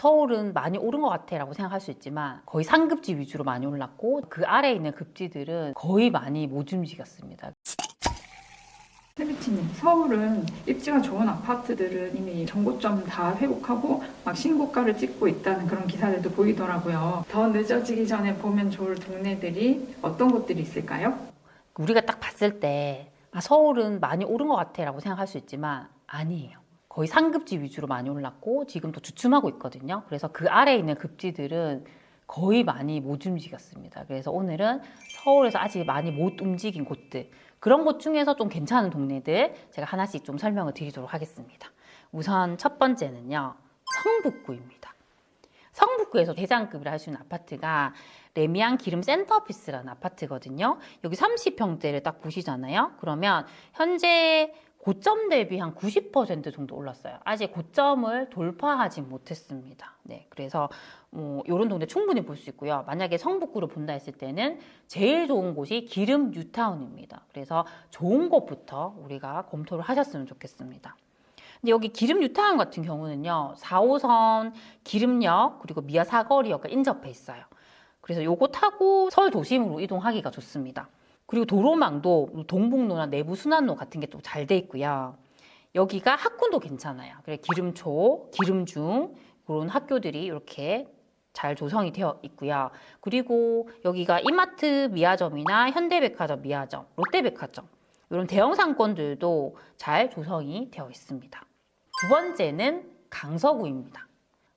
서울은 많이 오른 것 같아 라고 생각할 수 있지만 거의 상급지 위주로 많이 올랐고 그 아래에 있는 급지들은 거의 많이 못 움직였습니다. 세비치님, 서울은 입지가 좋은 아파트들은 이미 정고점 다 회복하고 막 신고가를 찍고 있다는 그런 기사들도 보이더라고요. 더 늦어지기 전에 보면 좋을 동네들이 어떤 곳들이 있을까요? 우리가 딱 봤을 때 서울은 많이 오른 것 같아 라고 생각할 수 있지만 아니에요. 거의 상급지 위주로 많이 올랐고 지금 또 주춤하고 있거든요. 그래서 그 아래에 있는 급지들은 거의 많이 못 움직였습니다. 그래서 오늘은 서울에서 아직 많이 못 움직인 곳들, 그런 곳 중에서 좀 괜찮은 동네들 제가 하나씩 좀 설명을 드리도록 하겠습니다. 우선 첫 번째는요, 성북구입니다. 성북구에서 대장급이라 할 수 있는 아파트가 레미안 기름 센터피스라는 아파트거든요. 여기 30평대를 딱 보시잖아요. 그러면 현재 고점 대비 한 90% 정도 올랐어요. 아직 고점을 돌파하지 못했습니다. 네, 그래서 이런 동네 충분히 볼 수 있고요. 만약에 성북구를 본다 했을 때는 제일 좋은 곳이 기름 뉴타운입니다. 그래서 좋은 곳부터 우리가 검토를 하셨으면 좋겠습니다. 근데 여기 기름 뉴타운 같은 경우는요, 4호선 기름역 그리고 미아 사거리역과 인접해 있어요. 그래서 요거 타고 서울 도심으로 이동하기가 좋습니다. 그리고 도로망도 동북로나 내부순환로 같은 게 또 잘 돼 있고요. 여기가 학군도 괜찮아요. 그래 기름초, 기름중 그런 학교들이 이렇게 잘 조성이 되어 있고요. 그리고 여기가 이마트 미아점이나 현대백화점 미아점, 롯데백화점 이런 대형 상권들도 잘 조성이 되어 있습니다. 두 번째는 강서구입니다.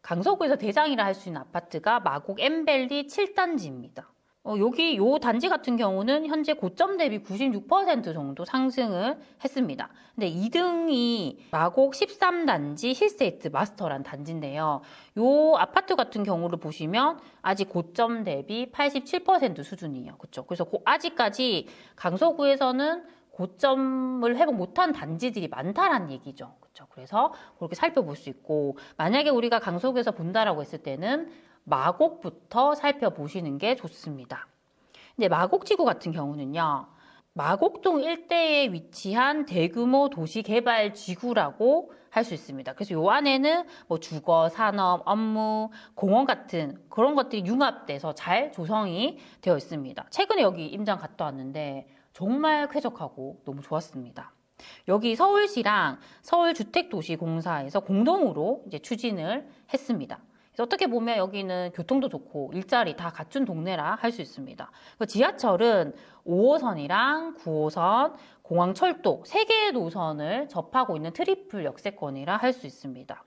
강서구에서 대장이라 할 수 있는 아파트가 마곡 엠벨리 7단지입니다. 여기 요 단지 같은 경우는 현재 고점 대비 96% 정도 상승을 했습니다. 근데 2등이 마곡 13단지 힐스테이트 마스터란 단지인데요. 요 아파트 같은 경우를 보시면 아직 고점 대비 87% 수준이에요. 그렇죠? 그래서 아직까지 강서구에서는 고점을 회복 못한 단지들이 많다라는 얘기죠. 그렇죠? 그래서 그렇게 살펴볼 수 있고, 만약에 우리가 강서구에서 본다라고 했을 때는 마곡부터 살펴보시는 게 좋습니다. 근데 마곡지구 같은 경우는요, 마곡동 일대에 위치한 대규모 도시개발지구라고 할 수 있습니다. 그래서 요 안에는 뭐 주거, 산업, 업무, 공원 같은 그런 것들이 융합돼서 잘 조성이 되어 있습니다. 최근에 여기 임장 갔다 왔는데 정말 쾌적하고 너무 좋았습니다. 여기 서울시랑 서울주택도시공사에서 공동으로 이제 추진을 했습니다. 그래서 어떻게 보면 여기는 교통도 좋고 일자리 다 갖춘 동네라 할 수 있습니다. 지하철은 5호선이랑 9호선, 공항철도 3개의 노선을 접하고 있는 트리플 역세권이라 할 수 있습니다.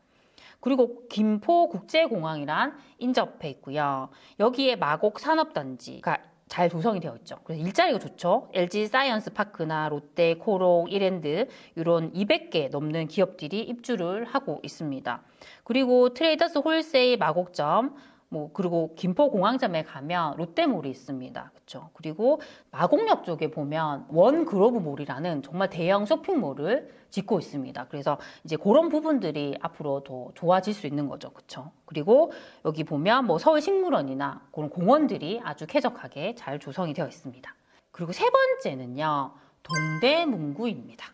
그리고 김포국제공항이란 인접해 있고요. 여기에 마곡 산업단지가 잘 조성이 되어 있죠. 그래서 일자리가 좋죠. LG 사이언스 파크나 롯데, 코록, 이랜드 이런 200개 넘는 기업들이 입주를 하고 있습니다. 그리고 트레이더스 홀세일 마곡점, 그리고 김포공항점에 가면 롯데몰이 있습니다. 그렇죠? 그리고 마곡역 쪽에 보면 원그로브몰이라는 정말 대형 쇼핑몰을 짓고 있습니다. 그래서 이제 그런 부분들이 앞으로 더 좋아질 수 있는 거죠. 그렇죠? 그리고 여기 보면 서울식물원이나 그런 공원들이 아주 쾌적하게 잘 조성이 되어 있습니다. 그리고 세 번째는요, 동대문구입니다.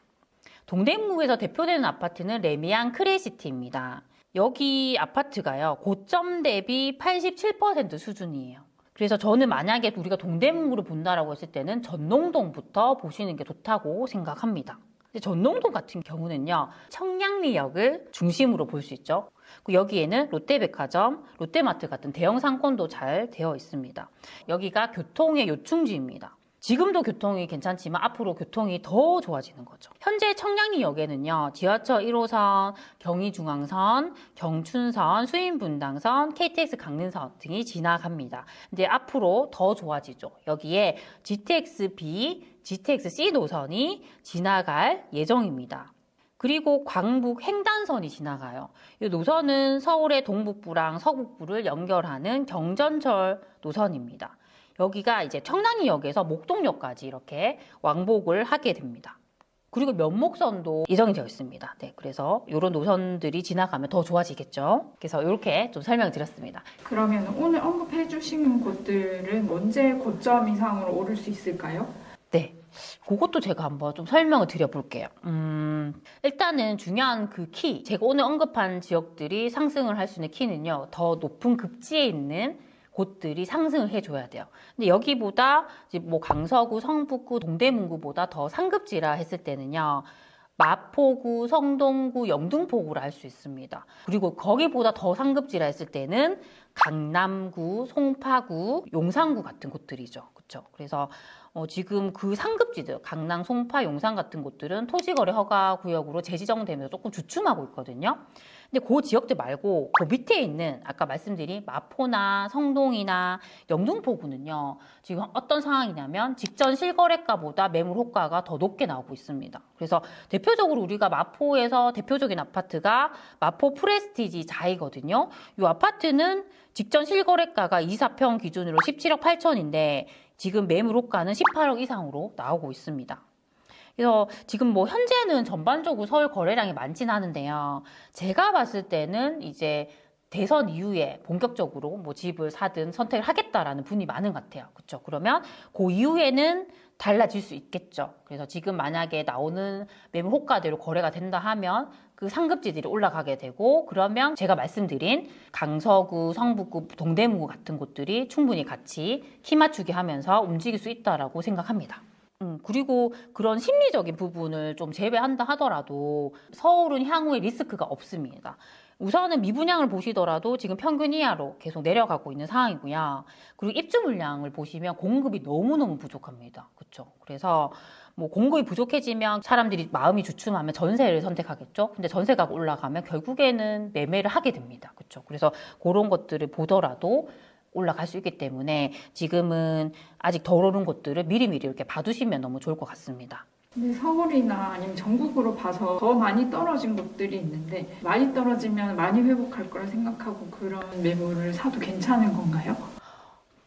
동대문구에서 대표되는 아파트는 레미안 크레시티입니다. 여기 아파트가요, 고점 대비 87% 수준이에요. 그래서 저는 만약에 우리가 동대문구를 본다라고 했을 때는 전농동부터 보시는 게 좋다고 생각합니다. 전농동 같은 경우는요, 청량리역을 중심으로 볼 수 있죠. 여기에는 롯데백화점, 롯데마트 같은 대형 상권도 잘 되어 있습니다. 여기가 교통의 요충지입니다. 지금도 교통이 괜찮지만 앞으로 교통이 더 좋아지는 거죠. 현재 청량리역에는요, 지하철 1호선, 경의중앙선, 경춘선, 수인분당선, KTX 강릉선 등이 지나갑니다. 근데 앞으로 더 좋아지죠. 여기에 GTX-B, GTX-C 노선이 지나갈 예정입니다. 그리고 광북 횡단선이 지나가요. 이 노선은 서울의 동북부랑 서북부를 연결하는 경전철 노선입니다. 여기가 이제 청량리역에서 목동역까지 이렇게 왕복을 하게 됩니다. 그리고 면목선도 예정이 되어 있습니다. 네, 그래서 이런 노선들이 지나가면 더 좋아지겠죠. 그래서 이렇게 좀 설명을 드렸습니다. 그러면 오늘 언급해 주신 곳들은 언제 고점 이상으로 오를 수 있을까요? 네, 그것도 제가 한번 좀 설명을 드려볼게요. 일단은 중요한 그 키, 제가 오늘 언급한 지역들이 상승을 할 수 있는 키는요, 더 높은 급지에 있는 곳들이 상승을 해줘야 돼요. 근데 여기보다 이제 뭐 강서구, 성북구, 동대문구보다 더 상급지라 했을 때는요, 마포구, 성동구, 영등포구를 알 수 있습니다. 그리고 거기보다 더 상급지라 했을 때는 강남구, 송파구, 용산구 같은 곳들이죠. 그렇죠? 그래서 지금 그 상급지들, 강남, 송파, 용산 같은 곳들은 토지거래 허가 구역으로 재지정되면서 조금 주춤하고 있거든요. 근데 그 지역들 말고 그 밑에 있는 아까 말씀드린 마포나 성동이나 영등포구는요. 지금 어떤 상황이냐면 직전 실거래가보다 매물 호가가 더 높게 나오고 있습니다. 그래서 대표적으로 우리가 마포에서 대표적인 아파트가 마포 프레스티지 자이거든요. 이 아파트는 직전 실거래가가 24평 기준으로 17억 8천인데 지금 매물 호가는 18억 이상으로 나오고 있습니다. 그래서 지금 뭐 현재는 전반적으로 서울 거래량이 많진 않은데요. 제가 봤을 때는 이제 대선 이후에 본격적으로 뭐 집을 사든 선택을 하겠다라는 분이 많은 것 같아요. 그렇죠? 그러면 그 이후에는 달라질 수 있겠죠. 그래서 지금 만약에 나오는 매물 호가대로 거래가 된다 하면 그 상급지들이 올라가게 되고 그러면 제가 말씀드린 강서구, 성북구, 동대문구 같은 곳들이 충분히 같이 키 맞추기 하면서 움직일 수 있다라고 생각합니다. 그리고 그런 심리적인 부분을 좀 제외한다 하더라도 서울은 향후에 리스크가 없습니다. 우선은 미분양을 보시더라도 지금 평균 이하로 계속 내려가고 있는 상황이고요. 그리고 입주 물량을 보시면 공급이 너무너무 부족합니다. 그렇죠? 그래서 뭐 공급이 부족해지면 사람들이 마음이 주춤하면 전세를 선택하겠죠. 근데 전세가 올라가면 결국에는 매매를 하게 됩니다. 그렇죠? 그래서 그런 것들을 보더라도 올라갈 수 있기 때문에 지금은 아직 덜 오른 곳들을 미리미리 이렇게 봐두시면 너무 좋을 것 같습니다. 근데 서울이나 아니면 전국으로 봐서 더 많이 떨어진 곳들이 있는데 많이 떨어지면 많이 회복할 거라 생각하고 그런 매물을 사도 괜찮은 건가요?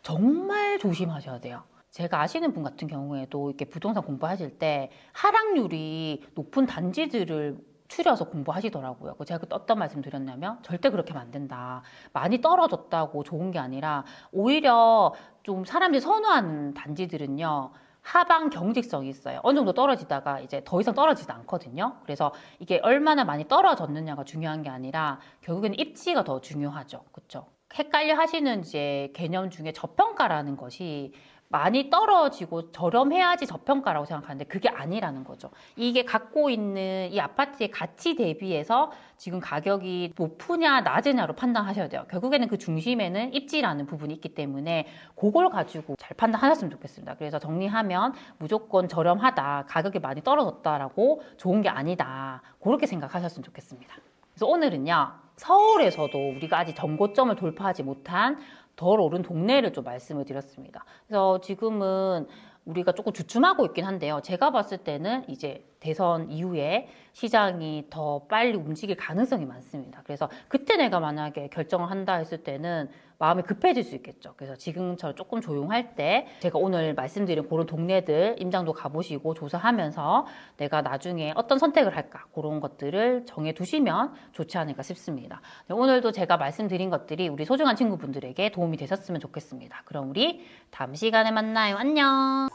정말 조심하셔야 돼요. 제가 아시는 분 같은 경우에도 이렇게 부동산 공부하실 때 하락률이 높은 단지들을 추려서 공부하시더라고요. 제가 그때 어떤 말씀 드렸냐면 절대 그렇게 하면 안 된다. 많이 떨어졌다고 좋은 게 아니라 오히려 좀 사람들이 선호하는 단지들은요. 하방 경직성이 있어요. 어느 정도 떨어지다가 이제 더 이상 떨어지지 않거든요. 그래서 이게 얼마나 많이 떨어졌느냐가 중요한 게 아니라 결국에는 입지가 더 중요하죠. 그렇죠? 헷갈려 하시는 이제 개념 중에 저평가라는 것이 많이 떨어지고 저렴해야지 저평가라고 생각하는데 그게 아니라는 거죠. 이게 갖고 있는 이 아파트의 가치 대비해서 지금 가격이 높으냐 낮으냐로 판단하셔야 돼요. 결국에는 그 중심에는 입지라는 부분이 있기 때문에 그걸 가지고 잘 판단하셨으면 좋겠습니다. 그래서 정리하면 무조건 저렴하다, 가격이 많이 떨어졌다라고 좋은 게 아니다. 그렇게 생각하셨으면 좋겠습니다. 그래서 오늘은요. 서울에서도 우리가 아직 전고점을 돌파하지 못한 덜 오른 동네를 좀 말씀을 드렸습니다. 그래서 지금은 우리가 조금 주춤하고 있긴 한데요. 제가 봤을 때는 이제 대선 이후에 시장이 더 빨리 움직일 가능성이 많습니다. 그래서 그때 내가 만약에 결정을 한다 했을 때는 마음이 급해질 수 있겠죠. 그래서 지금처럼 조금 조용할 때 제가 오늘 말씀드린 그런 동네들 임장도 가보시고 조사하면서 내가 나중에 어떤 선택을 할까 그런 것들을 정해두시면 좋지 않을까 싶습니다. 오늘도 제가 말씀드린 것들이 우리 소중한 친구분들에게 도움이 되셨으면 좋겠습니다. 그럼 우리 다음 시간에 만나요. 안녕.